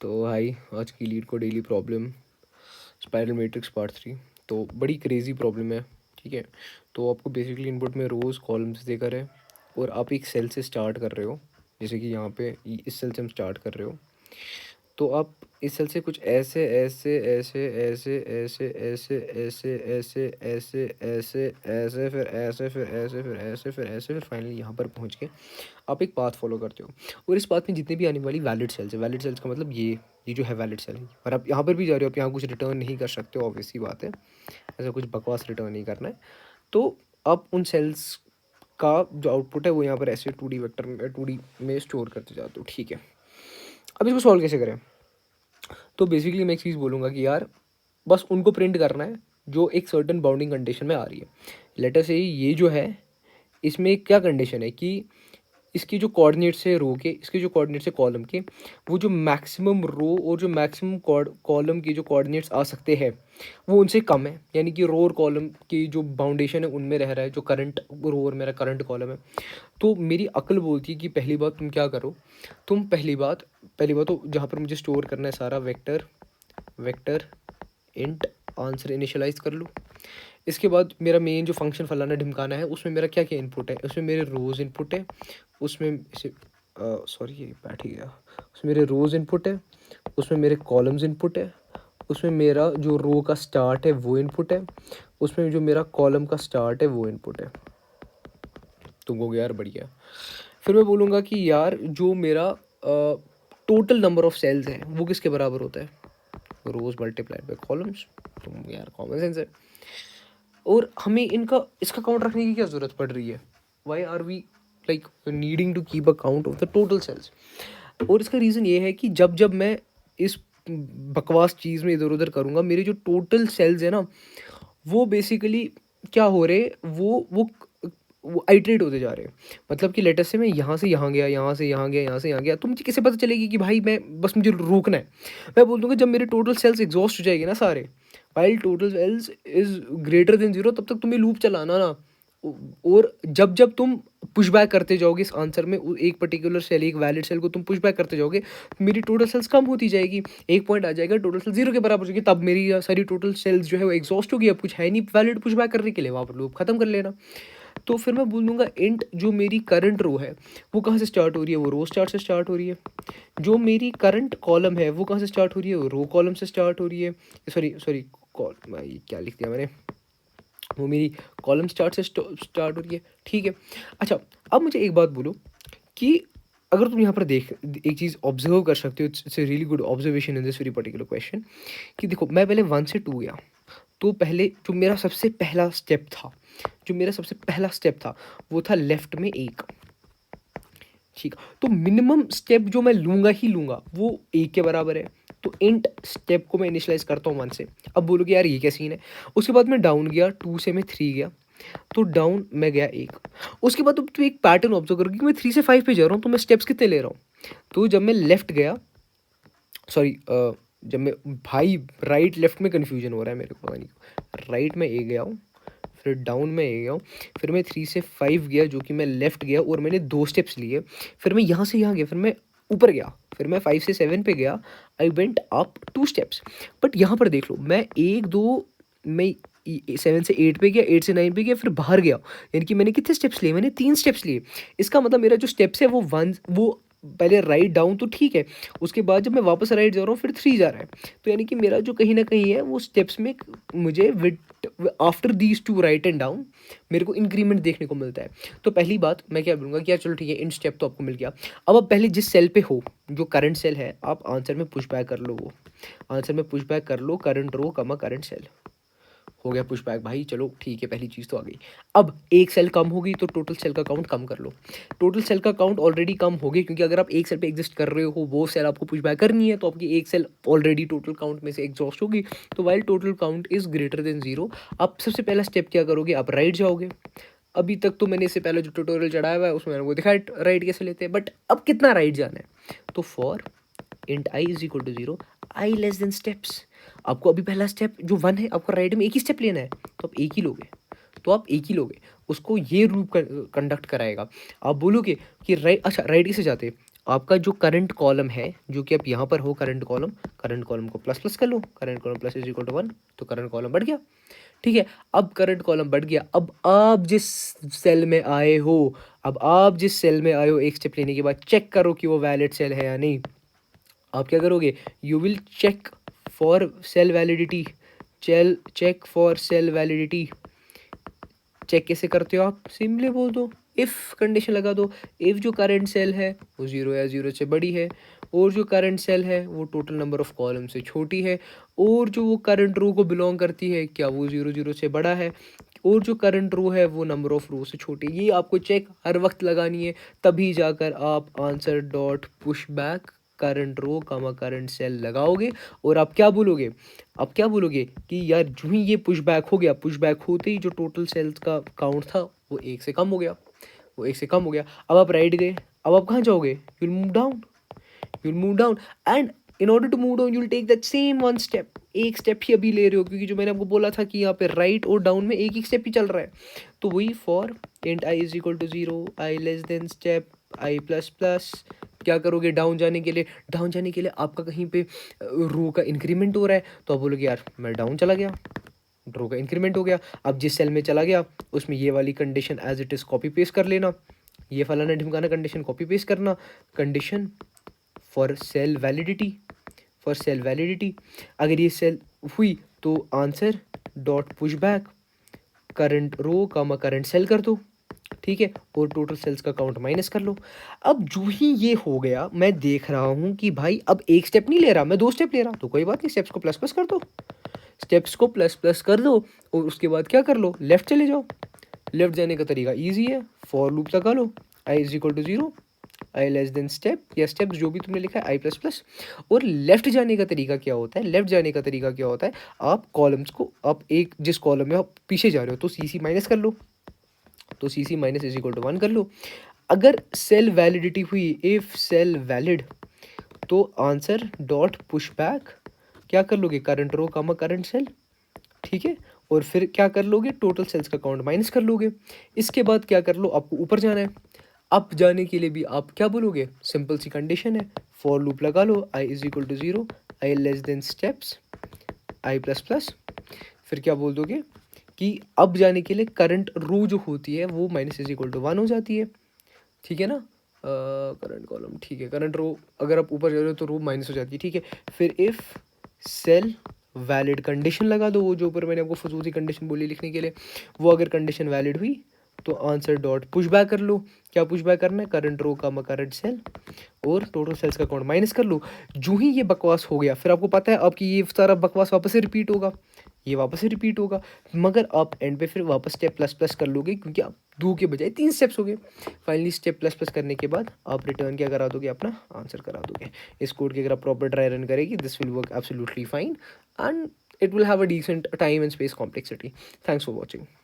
तो हाई, आज की लीड को daily problem spiral matrix part 3। तो बड़ी क्रेजी प्रॉब्लम है, ठीक है। तो आपको बेसिकली इनपुट में रोज़ कॉलम्स देकर है और आप एक सेल से स्टार्ट कर रहे हो, जैसे कि यहाँ पे इस सेल से हम स्टार्ट कर रहे हो। तो आप इस सेल से कुछ ऐसे ऐसे ऐसे ऐसे ऐसे ऐसे ऐसे ऐसे ऐसे ऐसे ऐसे फिर ऐसे फिर ऐसे फिर ऐसे फिर ऐसे फिर फाइनली यहाँ पर पहुँच के आप एक पाथ फॉलो करते हो। और इस पाथ में जितने भी आने वाली वैलिड सेल्स है, वैलिड सेल्स का मतलब ये जो है वैलिड सेल है, पर आप यहाँ पर भी जा रहे हो, आप यहाँ कुछ रिटर्न नहीं कर सकते हो, ऑब्वियस सी बात है, ऐसा कुछ बकवास रिटर्न नहीं करना है। तो आप उन सेल्स का जो आउटपुट है वो यहाँ पर ऐसे 2D वेक्टर में 2D में स्टोर करते जाते हो, ठीक है। अब इसको सॉल्व कैसे करें? तो बेसिकली मैं एक चीज़ बोलूँगा कि यार बस उनको प्रिंट करना है जो एक सर्टेन बाउंडिंग कंडीशन में आ रही है। लेटर से ये जो है, इसमें क्या कंडीशन है कि इसकी जो कोऑर्डिनेट्स है रो के, इसके जो कोऑर्डिनेट्स है कॉलम के, वो जो मैक्सिमम रो और जो मैक्सिमम कॉलम की जो कोऑर्डिनेट्स आ सकते हैं वो उनसे कम है। यानी कि रो और कॉलम की जो बाउंडेशन है उनमें रह रहा है जो करंट रो और मेरा करंट कॉलम है। तो मेरी अक्ल बोलती है कि पहली बात तुम क्या करो, तुम पहली बात तो जहाँ पर मुझे स्टोर करना है सारा वेक्टर इंट आंसर इनिशियलाइज कर लूँ। इसके बाद मेरा मेन जो फंक्शन फलाना ढिमकाना है उसमें मेरा क्या क्या इनपुट है, उसमें मेरे रोज़ इनपुट है, उसमें सॉरी ये बैठ ही गया, उसमें मेरे रोज़ इनपुट है, उसमें मेरे कॉलम्स इनपुट है, उसमें मेरा जो रो का स्टार्ट है वो इनपुट है, उसमें जो मेरा कॉलम का स्टार्ट है वो इनपुट है। तुम कहोगे यार बढ़िया। फिर मैं बोलूँगा कि यार जो मेरा टोटल नंबर ऑफ सेल्स है वो किसके बराबर होता है, रोज मल्टीप्लाइड बाय कॉलम्स। तुम यार कॉमन सेंस है। और हमें इसका काउंट रखने की क्या ज़रूरत पड़ रही है? Why are we like needing to keep a count of the total sales? और इसका रीज़न ये है कि जब जब मैं इस बकवास चीज़ में इधर उधर करूँगा, मेरे जो टोटल सेल्स है ना वो बेसिकली क्या हो रहे, वो आइट्रेट होते जा रहे हैं। मतलब कि लेटर से मैं यहाँ से यहाँ गया, यहाँ से यहाँ गया, यहाँ से यहाँ गया, तो मुझे कैसे पता चलेगी कि भाई मैं बस मुझे रोकना है? मैं बोल दूँगा जब मेरे टोटल सेल्स एग्जॉस्ट हो जाएंगे ना सारे, while total sales is greater than zero, तब तक तुम्हें लूप चलाना ना। और जब जब तुम पुश बैक करते जाओगे इस आंसर में, एक पर्टिकुलर सेल, एक वैलिड सेल को तुम पुश बैक करते जाओगे, मेरी टोटल सेल्स कम होती जाएगी, एक पॉइंट आ जाएगा टोटल सेल जीरो के बराबर हो जाएगी, तब मेरी सारी टोटल सेल्स जो है वो एग्जॉस्ट होगी, अब कुछ है नहीं वैलिड पुश बैक करने के लिए, वहाँ पर लूप खत्म कर लेना। तो फिर मैं बोल दूंगा इंट जो मेरी करंट रो है वो कहाँ से स्टार्ट हो रही है, वो रो स्टार्ट से स्टार्ट हो रही है। जो मेरी करंट कॉलम है वो कहाँ से स्टार्ट हो रही है, वो रो कॉलम से स्टार्ट हो रही है। सॉरी सॉरी कॉल भाई क्या लिख दिया मैंने, वो मेरी कॉलम स्टार्ट से स्टार्ट हो रही है, ठीक है। अच्छा अब मुझे एक बात बोलो कि अगर तुम यहाँ पर देख एक चीज़ ऑब्जर्व कर सकते हो, it's a really good observation in this very particular question, कि देखो मैं पहले 1 से 2 गया, तो पहले जो मेरा सबसे पहला स्टेप था वो था लेफ्ट में 1, ठीक। तो मिनिमम स्टेप जो मैं लूँगा ही लूँगा वो 1 के बराबर है। तो इंट स्टेप को मैं इनिशियलाइज करता हूँ 1 से। अब बोलोगे यार ये क्या सीन है? उसके बाद मैं डाउन गया, 2 से मैं 3 गया, तो डाउन मैं गया 1। उसके बाद तो एक पैटर्न ऑब्जर्व करोगे कि मैं 3 से 5 पे जा रहा हूँ, तो मैं स्टेप्स कितने ले रहा हूँ? तो जब मैं लेफ्ट गया, सॉरी जब मैं भाई राइट लेफ्ट में कन्फ्यूजन हो रहा है मेरे को, पता नहीं। राइट में ए गया हूँ, फिर डाउन में ए गया हूँ, फिर मैं 3 से 5 गया जो कि मैं लेफ्ट गया और मैंने 2 स्टेप्स लिए, फिर मैं यहाँ से यहाँ गया, फिर मैं ऊपर गया, फिर मैं 5 से 7 पे गया, I went up 2 steps. But यहाँ पर देख लो मैं 1 2 मैं 7 से 8 पे गया, 8 से 9 पे गया, फिर बाहर गया, यानी कि मैंने कितने स्टेप्स लिए? मैंने 3 स्टेप्स लिए। इसका मतलब मेरा जो स्टेप्स है वो पहले राइट डाउन तो ठीक है, उसके बाद जब मैं वापस राइट जा रहा हूँ फिर 3 जा रहा है, तो यानी कि मेरा जो कहीं ना कहीं है वो स्टेप्स में मुझे with after these 2 right and down मेरे को इंक्रीमेंट देखने को मिलता है। तो पहली बात मैं क्या बोलूँगा कि यार चलो ठीक है, इन स्टेप तो आपको मिल गया। अब आप पहले जिस सेल पे हो, जो करंट सेल है, आप आंसर में पुश बैक कर लो, वो आंसर में पुश बैक कर लो करंट रो कमा करंट सेल। हो गया पुश बैक भाई, चलो ठीक है, पहली चीज़ तो आ गई। अब एक सेल कम होगी तो टोटल सेल का काउंट कम कर लो। टोटल सेल का काउंट ऑलरेडी कम हो गई, क्योंकि अगर आप एक सेल पे एग्जिस्ट कर रहे हो, वो सेल आपको पुश बैक करनी है, तो आपकी एक सेल ऑलरेडी टोटल काउंट में से एग्जॉस्ट होगी। तो while total count is greater then 0, आप सबसे पहला स्टेप क्या करोगे, आप राइट जाओगे। अभी तक तो मैंने इससे पहले जो ट्यूटोरियल चढ़ाया हुआ है उसमें मैंने वो दिखाया राइट कैसे लेते हैं, बट अब कितना राइट जाना है? तो for int i is equal to 0, I less than steps. आपको अभी पहला स्टेप जो 1 है, आपको राइट में एक ही स्टेप लेना है, तो आप एक ही लोगे, उसको ये रूप कंडक्ट कराएगा। आप बोलोगे कि राइट, अच्छा राइट कैसे जाते, आपका जो करंट कॉलम है, जो कि आप यहाँ पर हो करंट कॉलम को प्लस प्लस कर लो, current column plus is equal to 1, तो करंट कॉलम बढ़ गया। ठीक है, अब करंट कॉलम बढ़ गया। अब आप जिस सेल में आए हो, एक स्टेप लेने के बाद चेक करो कि वो वैलिड सेल है या नहीं। आप क्या करोगे, you will check for cell validity, check for cell validity. Check कैसे करते हो आप, सिंपली बोल दो, इफ़ कंडीशन लगा दो, इफ़ जो करंट सेल है वो 0 या 0 से बड़ी है, और जो करंट सेल है वो टोटल नंबर ऑफ कॉलम से छोटी है, और जो वो करंट रो को बिलोंग करती है क्या वो 0 0 से बड़ा है, और जो करंट रो है वो नंबर ऑफ रो से छोटी है। ये आपको चेक हर वक्त लगानी है, तभी जाकर आप answer dot push back current row comma current cell लगाओगे। और आप क्या बोलोगे, कि यार जो ही ये पुश बैक हो गया, पुश बैक होते ही जो टोटल सेल्स का काउंट था वो 1 से कम हो गया, अब आप राइट गए, अब आप कहाँ जाओगे, you will move down and in order to move down you will take that same one step. एक स्टेप ही अभी ले रहे हो, क्योंकि जो मैंने आपको बोला था कि यहाँ पे राइट और डाउन में एक स्टेप ही चल रहा है। तो वही for int i is equal to 0, I less than step i plus plus, क्या करोगे डाउन जाने के लिए आपका कहीं पे रो का इंक्रीमेंट हो रहा है, तो आप बोलोगे यार मैं डाउन चला गया, रो का इंक्रीमेंट हो गया। अब जिस सेल में चला गया उसमें ये वाली condition as it is copy paste कर लेना, ये फलाना ढिमकाना कंडीशन कॉपी पेस्ट करना, कंडीशन फॉर सेल वैलिडिटी, अगर ये सेल हुई तो answer dot push back current row comma current cell कर दो। ठीक है, और टोटल सेल्स का काउंट माइनस कर लो। अब जो ही ये हो गया, मैं देख रहा हूँ कि भाई अब एक स्टेप नहीं ले रहा, मैं 2 स्टेप ले रहा, तो कोई बात नहीं, स्टेप्स को प्लस प्लस कर दो, और उसके बाद क्या कर लो, लेफ्ट चले जाओ। लेफ्ट जाने का तरीका ईजी है, फॉर लूप लगा लो, I is equal to 0, I less than step या स्टेप्स जो भी तुमने लिखा है आई प्लस प्लस। और लेफ्ट जाने का तरीका क्या होता है, आप कॉलम्स को, आप एक जिस कॉलम में आप पीछे जा रहे हो तो सी सी माइनस कर लो, तो सी सी माइनस इज इक्वल टू 1 कर लो। अगर सेल वैलिडिटी हुई, इफ सेल वैलिड, तो आंसर डॉट पुश बैक क्या कर लोगे, current row comma current cell. ठीक है, और फिर क्या कर लोगे, टोटल सेल्स का काउंट माइनस कर लोगे। इसके बाद क्या कर लो, आपको ऊपर जाना है, अप जाने के लिए भी आप क्या बोलोगे, सिंपल सी कंडीशन है, फॉर लूप लगा लो, I is equal to 0, I less than steps I plus plus. फिर क्या बोल दोगे कि अब जाने के लिए करंट रो जो होती है वो माइनस इज इक्वल टू 1 हो जाती है। ठीक है ना, करंट कॉलम, ठीक है, करंट रो अगर आप ऊपर जा रहे हो तो रो माइनस हो जाती है। ठीक है, फिर इफ सेल वैलिड कंडीशन लगा दो, वो जो ऊपर मैंने आपको फजूल सी कंडीशन बोली लिखने के लिए, वो अगर कंडीशन वैलिड हुई तो आंसर डॉट पुश बैक कर लो। क्या पुश बैक करना है, करंट रो का करंट सेल, और टोटल सेल्स का काउंट माइनस कर लो। जो ही ये बकवास हो गया, फिर आपको पता है आपकी ये सारा बकवास वापस से रिपीट होगा, मगर आप एंड पे फिर वापस स्टेप प्लस प्लस कर लोगे, क्योंकि आप 2 के बजाय 3 स्टेप्स हो गए। फाइनली स्टेप प्लस प्लस करने के बाद आप रिटर्न क्या करा दोगे, अपना आंसर करा दोगे। इस कोड की अगर आप प्रॉपर ट्राई रन करेगी, this will work absolutely fine and it will have a decent time and space complexity. Thanks for watching.